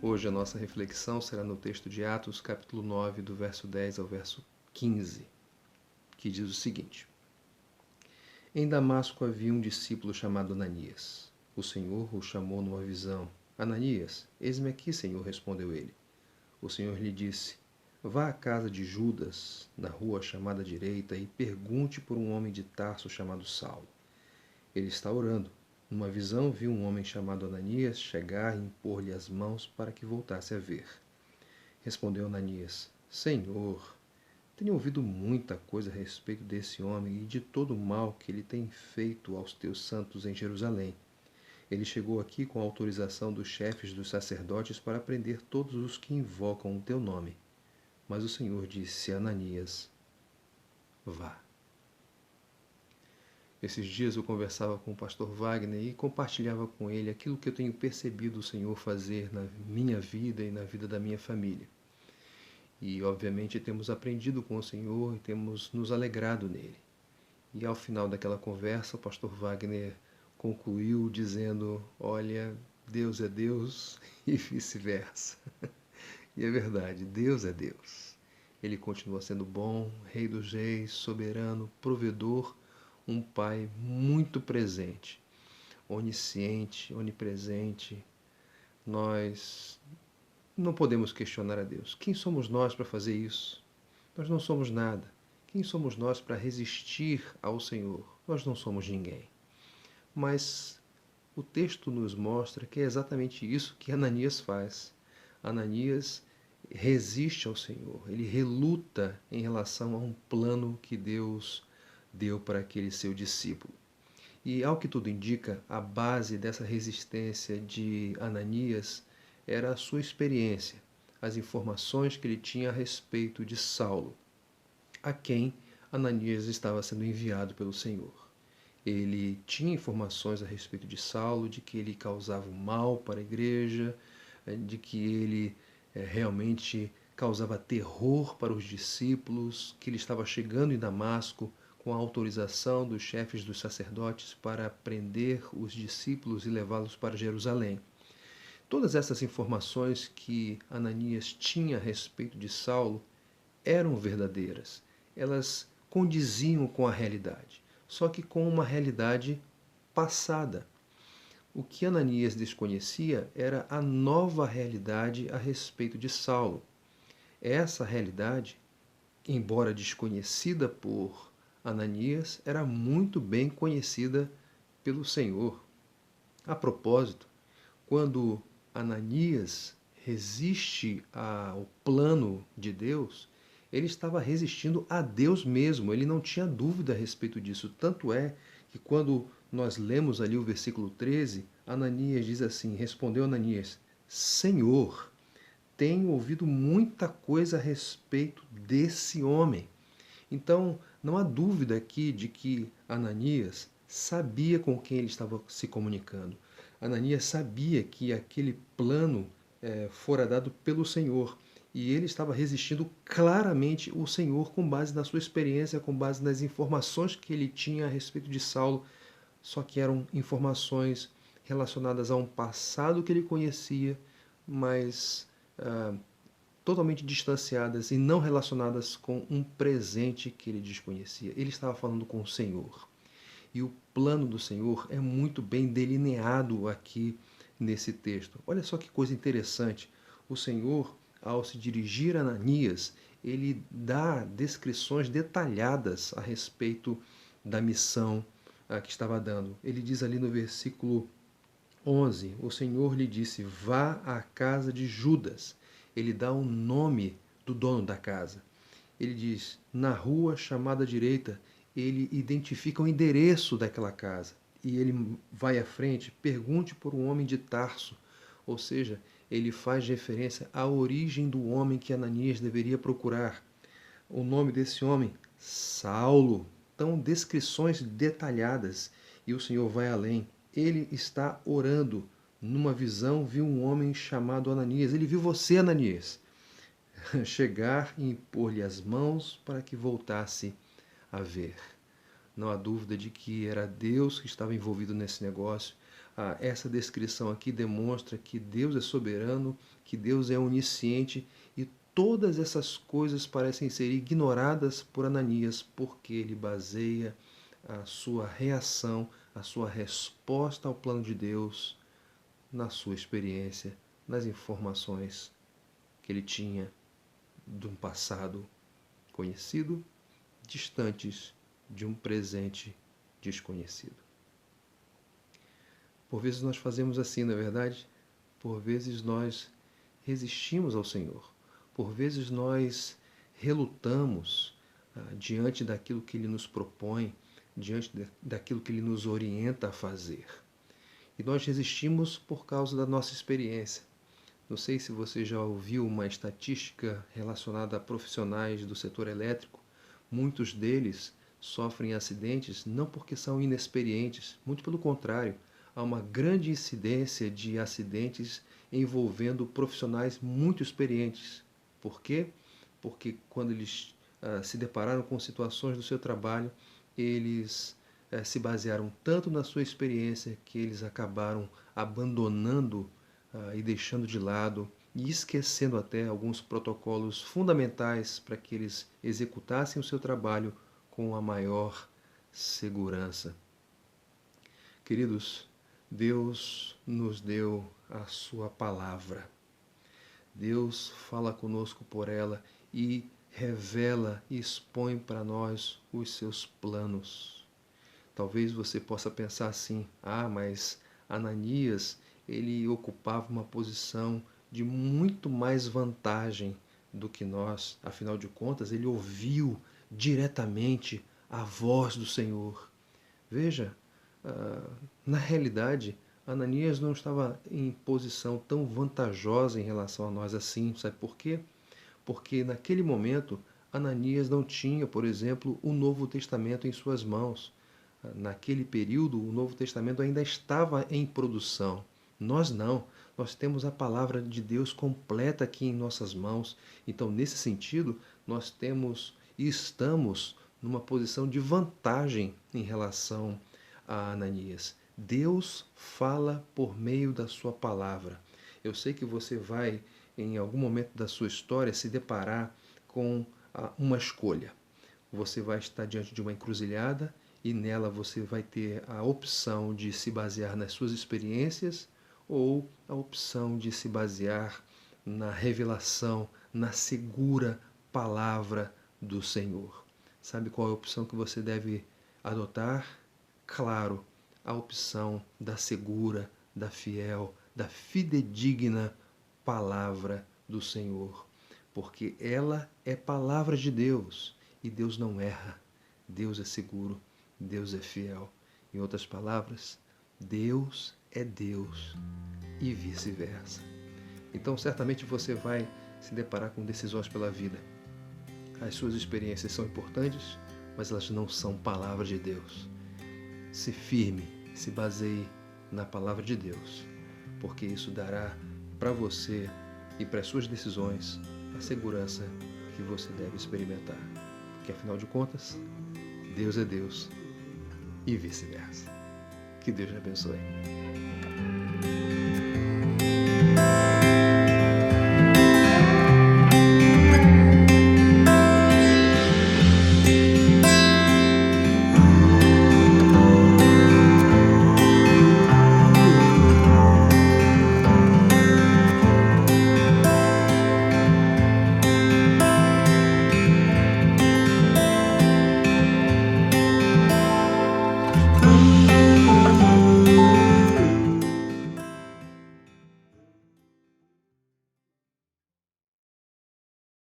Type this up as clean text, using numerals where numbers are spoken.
Hoje a nossa reflexão será no texto de Atos, capítulo 9, do verso 10 ao verso 15, que diz o seguinte: Em Damasco havia um discípulo chamado Ananias. O Senhor o chamou numa visão. Ananias, eis-me aqui, Senhor, respondeu ele. O Senhor lhe disse: Vá à casa de Judas, na rua chamada direita, e pergunte por um homem de Tarso chamado Saulo. Ele está orando. Numa visão, viu um homem chamado Ananias chegar e impor-lhe as mãos para que voltasse a ver. Respondeu Ananias: Senhor, tenho ouvido muita coisa a respeito desse homem e de todo o mal que ele tem feito aos teus santos em Jerusalém. Ele chegou aqui com a autorização dos chefes dos sacerdotes para prender todos os que invocam o teu nome. Mas o Senhor disse a Ananias: Vá. Esses dias eu conversava com o pastor Wagner e compartilhava com ele aquilo que eu tenho percebido o Senhor fazer na minha vida e na vida da minha família. E, obviamente, temos aprendido com o Senhor e temos nos alegrado nele. E, ao final daquela conversa, o pastor Wagner concluiu dizendo: Olha, Deus é Deus e vice-versa. E é verdade, Deus é Deus. Ele continua sendo bom, Rei dos Reis, soberano, provedor, um Pai muito presente, onisciente, onipresente. Nós não podemos questionar a Deus. Quem somos nós para fazer isso? Nós não somos nada. Quem somos nós para resistir ao Senhor? Nós não somos ninguém. Mas o texto nos mostra que é exatamente isso que Ananias faz. Ananias resiste ao Senhor, ele reluta em relação a um plano que Deus deu para aquele seu discípulo. E, ao que tudo indica, a base dessa resistência de Ananias era a sua experiência, as informações que ele tinha a respeito de Saulo, a quem Ananias estava sendo enviado pelo Senhor. Ele tinha informações a respeito de Saulo, de que ele causava mal para a igreja, de que ele realmente causava terror para os discípulos, que ele estava chegando em Damasco com a autorização dos chefes dos sacerdotes para prender os discípulos e levá-los para Jerusalém. Todas essas informações que Ananias tinha a respeito de Saulo eram verdadeiras. Elas condiziam com a realidade, só que com uma realidade passada. O que Ananias desconhecia era a nova realidade a respeito de Saulo. Essa realidade, embora desconhecida por Ananias, era muito bem conhecida pelo Senhor. A propósito, quando Ananias resiste ao plano de Deus, ele estava resistindo a Deus mesmo, ele não tinha dúvida a respeito disso. Tanto é que quando nós lemos ali o versículo 13, Ananias diz assim, respondeu Ananias: Senhor, tenho ouvido muita coisa a respeito desse homem. Então, não há dúvida aqui de que Ananias sabia com quem ele estava se comunicando. Ananias sabia que aquele plano fora dado pelo Senhor. E ele estava resistindo claramente ao Senhor com base na sua experiência, com base nas informações que ele tinha a respeito de Saulo, só que eram informações relacionadas a um passado que ele conhecia, mas totalmente distanciadas e não relacionadas com um presente que ele desconhecia. Ele estava falando com o Senhor. E o plano do Senhor é muito bem delineado aqui nesse texto. Olha só que coisa interessante. O Senhor, ao se dirigir a Ananias, ele dá descrições detalhadas a respeito da missão que estava dando. Ele diz ali no versículo 11, o Senhor lhe disse: vá à casa de Judas. Ele dá o nome do dono da casa. Ele diz, na rua chamada direita, ele identifica o endereço daquela casa. E ele vai à frente, pergunte por um homem de Tarso. Ou seja, ele faz referência à origem do homem que Ananias deveria procurar. O nome desse homem, Saulo. Então, descrições detalhadas. E o Senhor vai além. Ele está orando. Numa visão, viu um homem chamado Ananias. Ele viu você, Ananias, chegar e impor-lhe as mãos para que voltasse a ver. Não há dúvida de que era Deus que estava envolvido nesse negócio. essa descrição aqui demonstra que Deus é soberano, que Deus é onisciente e todas essas coisas parecem ser ignoradas por Ananias porque ele baseia a sua reação, a sua resposta ao plano de Deus na sua experiência, nas informações que ele tinha de um passado conhecido, distantes de um presente desconhecido. Por vezes nós fazemos assim, não é verdade? Por vezes nós resistimos ao Senhor. Por vezes nós relutamos diante daquilo que Ele nos propõe, diante daquilo que Ele nos orienta a fazer. E nós resistimos por causa da nossa experiência. Não sei se você já ouviu uma estatística relacionada a profissionais do setor elétrico. Muitos deles sofrem acidentes não porque são inexperientes, muito pelo contrário, há uma grande incidência de acidentes envolvendo profissionais muito experientes. Por quê? Porque quando eles se depararam com situações do seu trabalho, eles se basearam tanto na sua experiência que eles acabaram abandonando e deixando de lado e esquecendo até alguns protocolos fundamentais para que eles executassem o seu trabalho com a maior segurança. Queridos, Deus nos deu a sua palavra. Deus fala conosco por ela e revela e expõe para nós os seus planos. Talvez você possa pensar assim: mas Ananias, ele ocupava uma posição de muito mais vantagem do que nós. Afinal de contas, ele ouviu diretamente a voz do Senhor. Veja, na realidade, Ananias não estava em posição tão vantajosa em relação a nós assim. Sabe por quê? Porque naquele momento, Ananias não tinha, por exemplo, o Novo Testamento em suas mãos. Naquele período, o Novo Testamento ainda estava em produção. Nós não. Nós temos a palavra de Deus completa aqui em nossas mãos. Então, nesse sentido, nós temos e estamos numa posição de vantagem em relação a Ananias. Deus fala por meio da sua palavra. Eu sei que você vai, em algum momento da sua história, se deparar com uma escolha. Você vai estar diante de uma encruzilhada e nela você vai ter a opção de se basear nas suas experiências ou a opção de se basear na revelação, na segura palavra do Senhor. Sabe qual é a opção que você deve adotar? Claro, a opção da segura, da fiel, da fidedigna palavra do Senhor. Porque ela é palavra de Deus e Deus não erra. Deus é seguro, Deus é fiel. Em outras palavras, Deus é Deus e vice-versa. Então, certamente você vai se deparar com decisões pela vida. As suas experiências são importantes, mas elas não são palavra de Deus. Se firme, se baseie na palavra de Deus, porque isso dará para você e para as suas decisões a segurança que você deve experimentar. Porque, afinal de contas, Deus é Deus e vice-versa. Que Deus te abençoe.